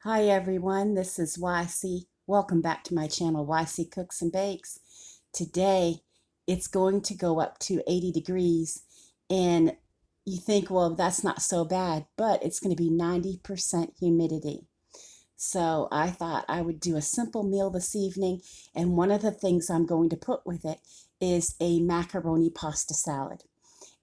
Hi everyone, this is YC. Welcome back to my channel, YC Cooks and Bakes. Today, it's going to go up to 80 degrees and you think, well, that's not so bad, but it's going to be 90% humidity. So I thought I would do a simple meal this evening, and one of the things I'm going to put with it is a macaroni pasta salad.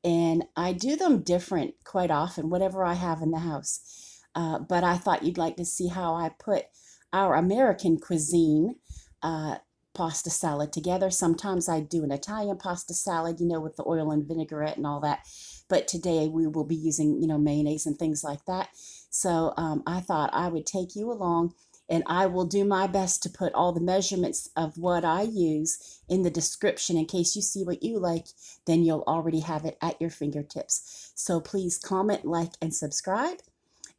And I do them different quite often, whatever I have in the house. But I thought you'd like to see how I put our American cuisine uh, pasta salad together. Sometimes I do an Italian pasta salad, with the oil and vinaigrette and all that. But today we will be using, mayonnaise and things like that. So I thought I would take you along, and I will do my best to put all the measurements of what I use in the description in case you see what you like, then you'll already have it at your fingertips. So please comment, like, and subscribe,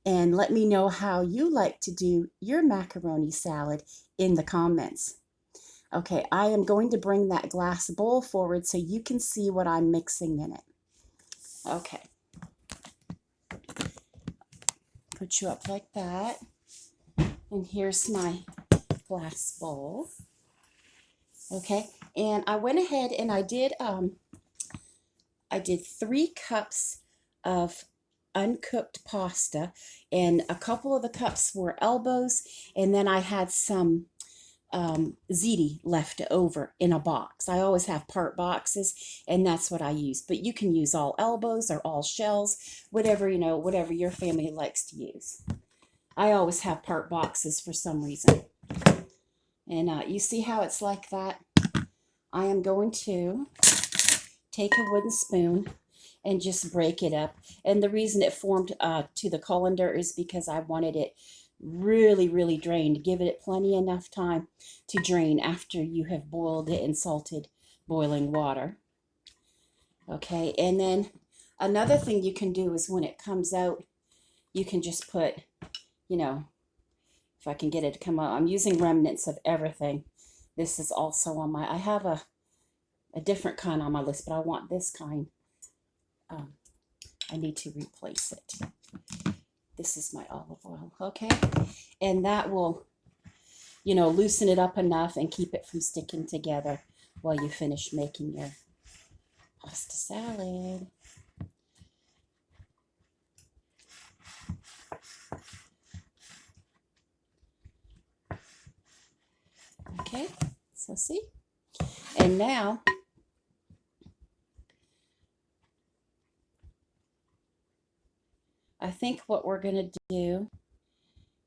and let me know how you like to do your macaroni salad in the comments. Okay, I am going to bring that glass bowl forward so you can see what I'm mixing in it. Okay, put you up like that. And here's my glass bowl. Okay, and I went ahead and I did 3 cups of uncooked pasta, and a couple of the cups were elbows, and then I had some ziti left over in a box. I always have part boxes, and that's what I use. But you can use all elbows or all shells, whatever whatever your family likes to use. I always have part boxes for some reason. And you see how it's like that? I am going to take a wooden spoon and just break it up. And the reason it formed to the colander is because I wanted it really, really drained. Give it plenty enough time to drain after you have boiled it in salted boiling water. Okay, and then another thing you can do is when it comes out, you can just put, if I can get it to come out, I'm using remnants of everything. This is also on I have a different kind on my list, but I want this kind. I need to replace it. This is my olive oil, okay? And that will, loosen it up enough and keep it from sticking together while you finish making your pasta salad. Okay, so see? And now, I think what we're going to do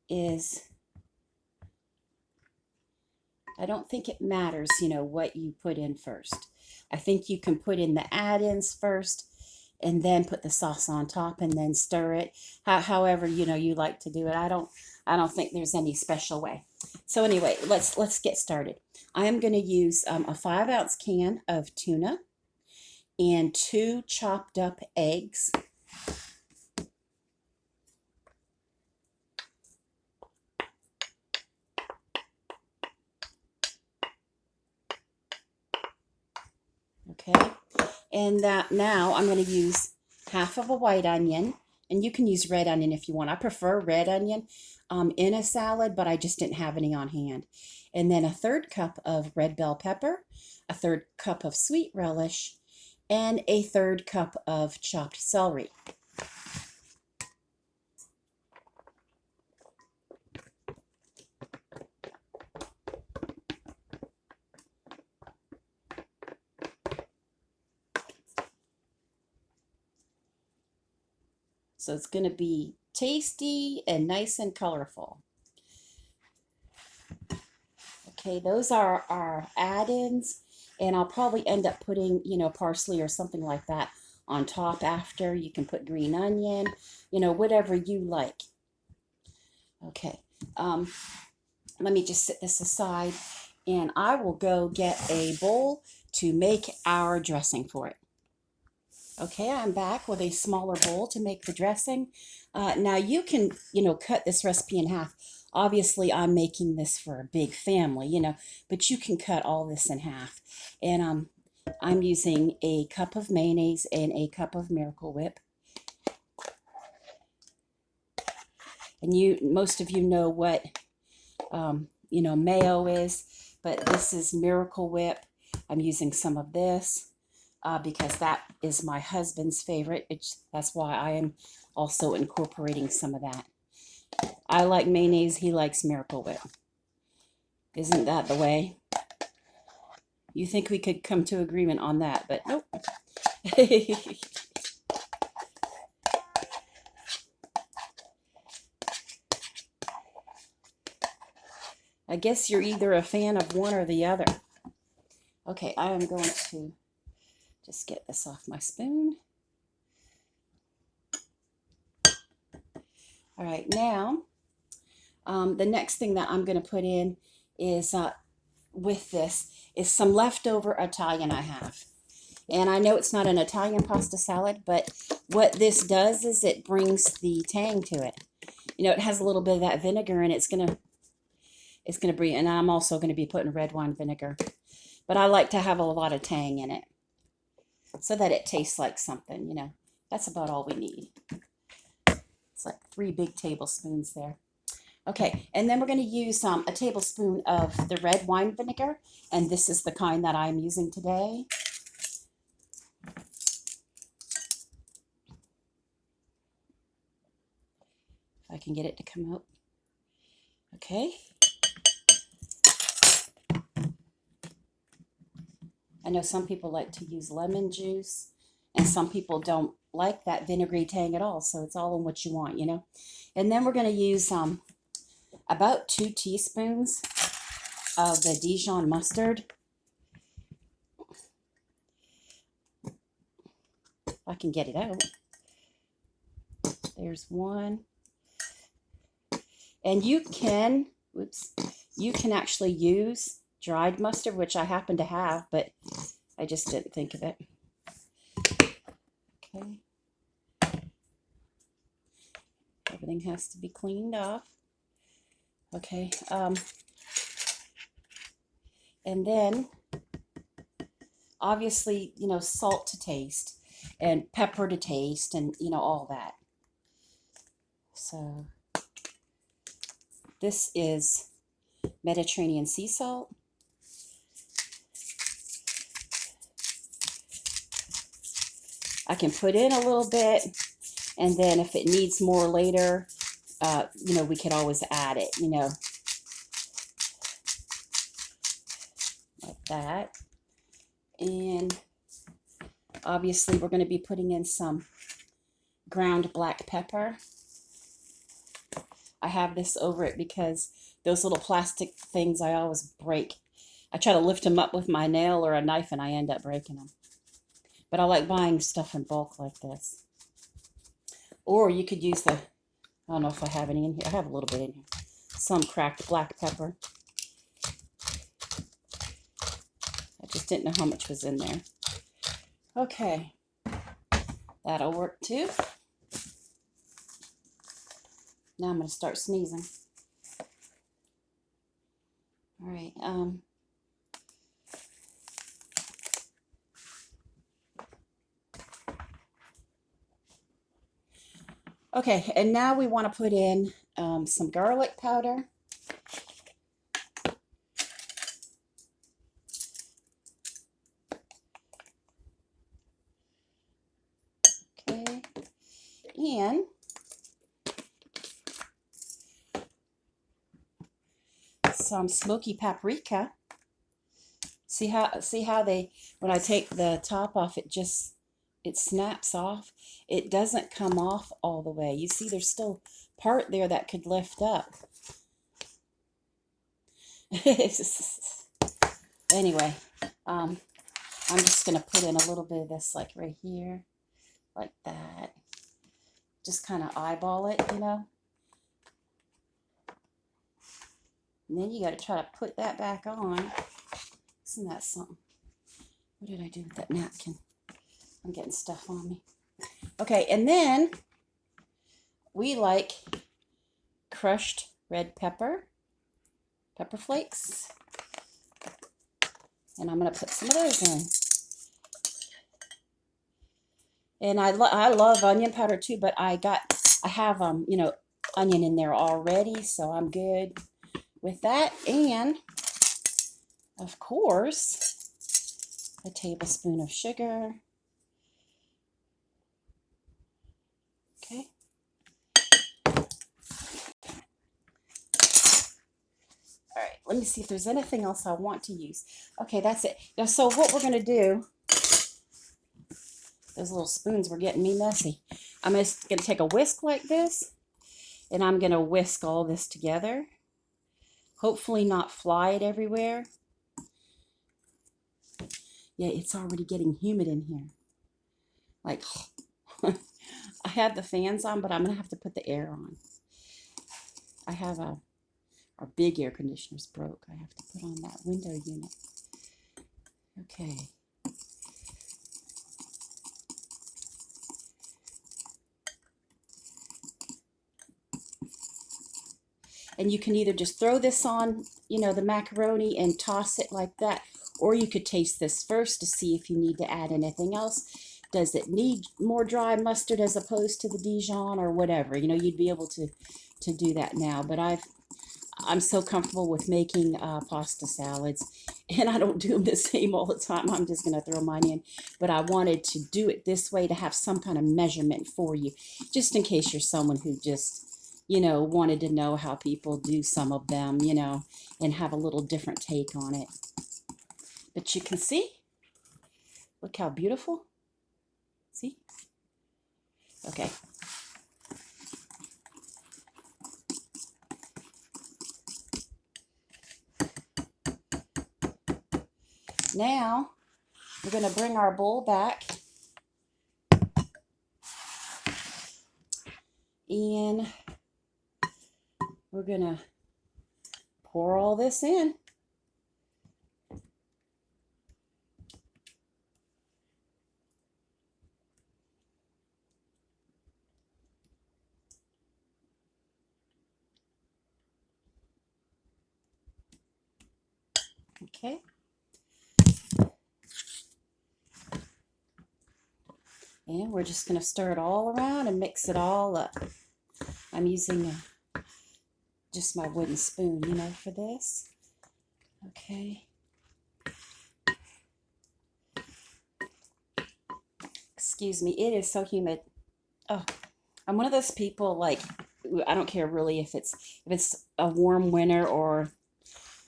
is, I don't think it matters, what you put in first. I think you can put in the add-ins first and then put the sauce on top and then stir it. However, you like to do it. I don't think there's any special way. So anyway, let's get started. I am going to use a 5-ounce can of tuna and 2 chopped up eggs. Okay, and that now I'm going to use half of a white onion, and you can use red onion if you want. I prefer red onion in a salad, but I just didn't have any on hand. And then a 1/3 cup of red bell pepper, a 1/3 cup of sweet relish, and a 1/3 cup of chopped celery. So it's going to be tasty and nice and colorful. Okay, those are our add-ins, and I'll probably end up putting, parsley or something like that on top after. You can put green onion, whatever you like. Okay, let me just set this aside, and I will go get a bowl to make our dressing for it. Okay, I'm back with a smaller bowl to make the dressing. Now you can, cut this recipe in half. Obviously, I'm making this for a big family, but you can cut all this in half. And I'm using a cup of mayonnaise and a cup of Miracle Whip. And most of you know what, mayo is, but this is Miracle Whip. I'm using some of this because that is my husband's favorite. That's why I am also incorporating some of that. I like mayonnaise. He likes Miracle Whip. Isn't that the way? You think we could come to agreement on that, but nope. I guess you're either a fan of one or the other. Okay, I am going to just get this off my spoon. All right, now the next thing that I'm going to put in is with this is some leftover Italian I have. And I know it's not an Italian pasta salad, but what this does is it brings the tang to it. It has a little bit of that vinegar, and it's gonna bring. And I'm also going to be putting red wine vinegar, but I like to have a lot of tang in it so that it tastes like something. That's about all we need. It's like 3 big tablespoons there. Okay, and then we're going to use a tablespoon of the red wine vinegar, and this is the kind that I'm using today. If I can get it to come out. Okay. I know some people like to use lemon juice, and some people don't like that vinegary tang at all, so it's all in what you want, And then we're going to use about 2 teaspoons of the Dijon Mustard. If I can get it out. There's 1. And you can actually use dried mustard, which I happen to have, but I just didn't think of it. Okay. Everything has to be cleaned off. Okay. And then, obviously, salt to taste and pepper to taste and, all that. So this is Mediterranean sea salt. I can put in a little bit, and then if it needs more later, we could always add it, like that. And obviously we're going to be putting in some ground black pepper. I have this over it because those little plastic things I always break. I try to lift them up with my nail or a knife, and I end up breaking them. But I like buying stuff in bulk like this. Or you could use I don't know if I have any in here. I have a little bit in here. Some cracked black pepper. I just didn't know how much was in there. Okay. That'll work too. Now I'm going to start sneezing. All right. Okay, and now we want to put in some garlic powder. Okay, and some smoky paprika. See how when I take the top off, it snaps off. It doesn't come off all the way. You see there's still part there that could lift up. Anyway, I'm just going to put in a little bit of this like right here, like that. Just kind of eyeball it, And then you got to try to put that back on. Isn't that something? What did I do with that napkin? I'm getting stuff on me. Okay, and then we like crushed red pepper flakes. And I'm going to put some of those in. And I love onion powder too, but I have onion in there already, so I'm good with that. And of course, a tablespoon of sugar. Okay. All right, let me see if there's anything else I want to use. Okay, that's it. Now, so what we're going to do, those little spoons were getting me messy. I'm just going to take a whisk like this, and I'm going to whisk all this together. Hopefully not fly it everywhere. Yeah, it's already getting humid in here. Like, I had the fans on, but I'm going to have to put the air on. I have our big air conditioner's broke. I have to put on that window unit. Okay. And you can either just throw this on, you know, the macaroni and toss it like that, or you could taste this first to see if you need to add anything else. Does it need more dry mustard as opposed to the Dijon or whatever? You know, you'd be able to do that now. But I'm so comfortable with making pasta salads, and I don't do them the same all the time. I'm just going to throw mine in. But I wanted to do it this way to have some kind of measurement for you, just in case you're someone who just, you know, wanted to know how people do some of them, you know, and have a little different take on it. But you can see, look how beautiful. See? Okay. Now, we're going to bring our bowl back. And we're going to pour all this in. Okay. And we're just going to stir it all around and mix it all up. I'm using just my wooden spoon, you know, for this. Okay. Excuse me, it is so humid. Oh, I'm one of those people, like, I don't care really if it's a warm winter or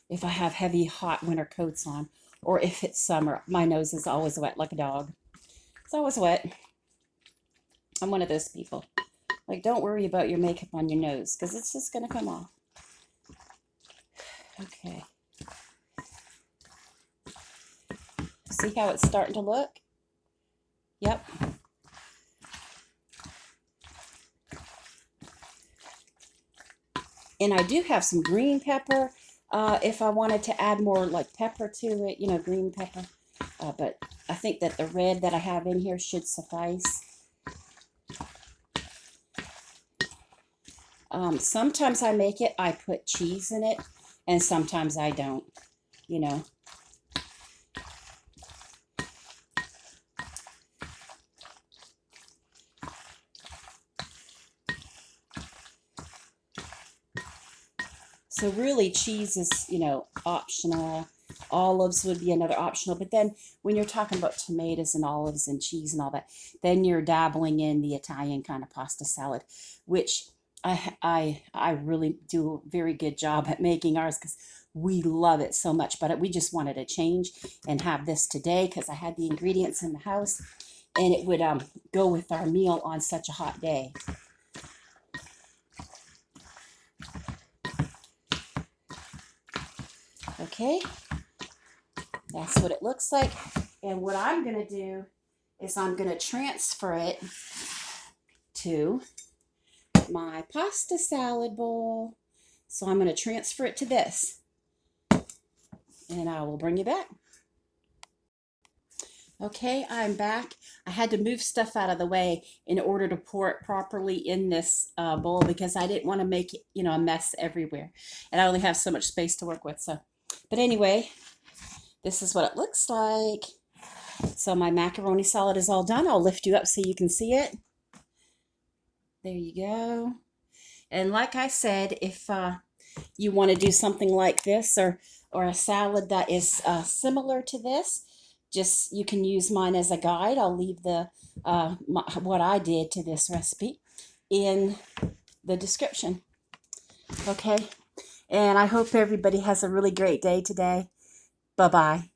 if I have heavy hot winter coats on, or if it's summer. My nose is always wet like a dog. It's always wet. I'm one of those people. Like, don't worry about your makeup on your nose, because it's just going to come off. Okay. See how it's starting to look? Yep. And I do have some green pepper if I wanted to add more like pepper to it, you know, green pepper. But I think that the red that I have in here should suffice. Sometimes I make it, I put cheese in it, and sometimes I don't, you know. So really cheese is, you know, optional. Olives would be another optional. But then when you're talking about tomatoes and olives and cheese and all that, then you're dabbling in the Italian kind of pasta salad, which I really do a very good job at making ours because we love it so much. But we just wanted to change and have this today because I had the ingredients in the house, and it would go with our meal on such a hot day. Okay, that's what it looks like. And what I'm going to do is I'm going to transfer it to my pasta salad bowl. So I'm going to transfer it to this, and I will bring you back. Okay, I'm back. I had to move stuff out of the way in order to pour it properly in this bowl because I didn't want to make, you know, a mess everywhere. And I only have so much space to work with. So, but anyway, this is what it looks like. So my macaroni salad is all done. I'll lift you up so you can see it. There you go. And like I said, if you want to do something like this, or a salad that is similar to this, just you can use mine as a guide. I'll leave the what I did to this recipe in the description. Okay, and I hope everybody has a really great day today. Bye bye.